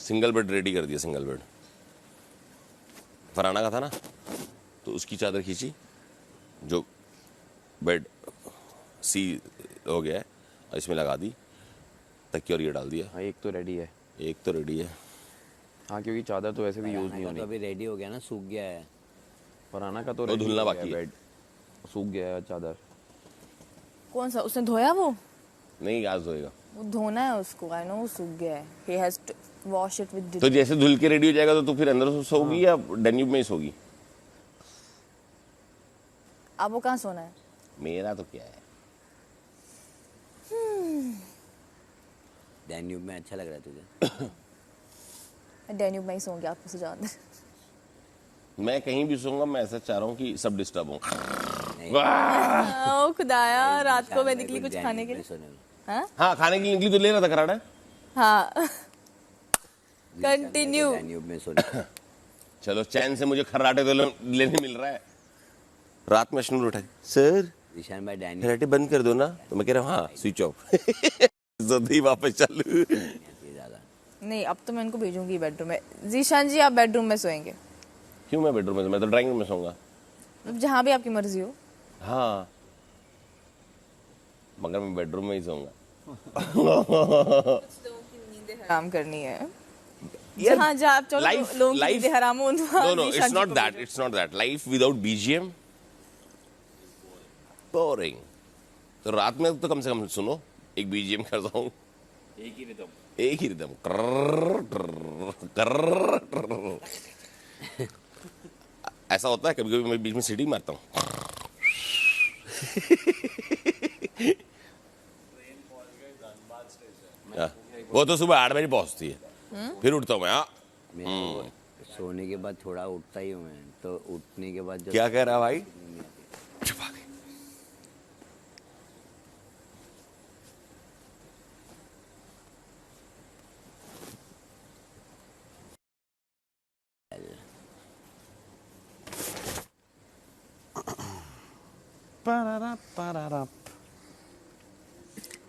Single bed ready कर दिया, single bed. फराना का था ना, तो उसकी चादर खींची, जो बेड सी हो गया है, और इसमें लगा दी, तकिया और ये डाल दिया। हाँ, एक तो रेडी है। एक तो रेडी है। हाँ, क्योंकि चादर तो वैसे भी यूज़ नहीं तो होनी। अभी रेडी हो गया ना, सूख गया है। फरहाना का तो वो रेडी धुलना हो गया बाकी है। बेड, सूख गया है चादर। कौन सा उसने धोया? वो नहीं, आज धोएगा। वो धोना है उसको। आई नो वो सूख गया है। He has to wash it with. तो जैसे धुल के रेडी हो जाएगा तो तू फिर अंदर सोगी या डेन्यूब में ही सोगी? अब वो कहाँ सोना है? मेरा तो क्या है, डैन्यूब में अच्छा लग रहा है तुझे? मैं डेन्यूब में ही सोऊंगी, आप मुझसे ज्यादा। मैं कहीं भी सोऊंगा, मैं ऐसा चाह रहा हूँ कि सब डिस्टर्ब हो। ओ खुदाया, रात को मैं निकली कुछ खाने के लिए। हाँ हाँ, खाने के लिए निकली तो ले रहा था खराड़ा। हाँ, कंटिन्यू। डैन्यूब में सोने। चलो, चैन से मुझे खर्राटे तो लेने मिल रहा है। रात में अश्नूर उठा, सर ईशान भाई डैन्यूब खर्राटे बंद कर दो ना, तो मैं कह रहा हूँ हाँ, स्विच ऑफ। जल्दी वापस चालू। ज्यादा। नहीं, अब तो मैं इनको भेजूंगी बेडरूम में। जीशान जी, आप बेडरूम में सोएंगे? क्यों मैं बेडरूम में? मैं तो ड्राइंग रूम में सोऊंगा। जहाँ भी आपकी मर्जी हो। हाँ, मगर मैं बेडरूम में ही सोऊंगा। हराम करनी है। जहाँ जहाँ आप चलो, लोगों की नींदें हराम हो। No, it's not that. It's not that. Life without BGM, boring. तो रात में तो कम से कम सुनो, एक BGM करता हूँ। एक ही रिदम। ऐसा होता है कभी कभी, मैं बीच में सीटी मारता हूँ। वो तो सुबह 8 बजे पहुंचती है, फिर उठता हूँ मैं। हाँ, मैं तो सोने के बाद थोड़ा उठता ही हूँ मैं, तो उठने के बाद क्या कह रहा भाई? चुप आ गई।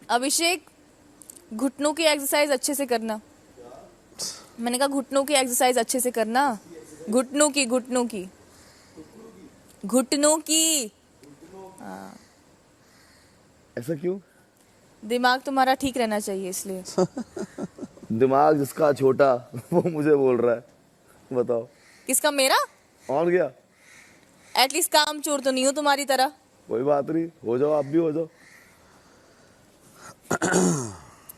अभिषेक, घुटनों की एक्सरसाइज अच्छे से करना। मैंने कहा घुटनों की एक्सरसाइज अच्छे से करना। घुटनों की, घुटनों की, घुटनों की। हाँ, ऐसा क्यों? दिमाग तुम्हारा ठीक रहना चाहिए इसलिए। दिमाग जिसका छोटा वो मुझे बोल रहा है, बताओ। किसका? मेरा? और क्या? एटलीस्ट काम चोर तो नहीं हो तुम्हारी तरह। कोई बात नहीं, हो जाओ, आप भी हो जाओ।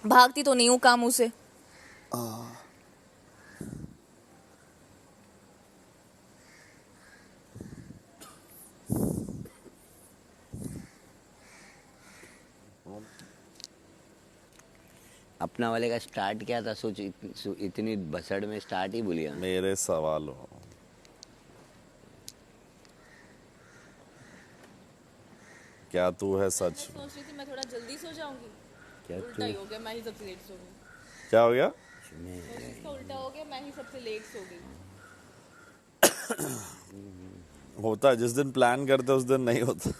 भागती तो नहीं हूँ कामों से। अपना वाले का स्टार्ट क्या था? सोच, इतनी बसड़ में स्टार्ट ही भूल गया। मेरे सवालों, क्या तू है सच? सोच रही थी मैं थोड़ा जल्दी सो जाऊंगी। क्या उल्टा ही हो गया, मैं ही सबसे लेट सो गई। क्या हो गया? इसका उल्टा हो गया, मैं ही सबसे लेट सो गई। होता है, जिस दिन प्लान करते उस दिन नहीं होता।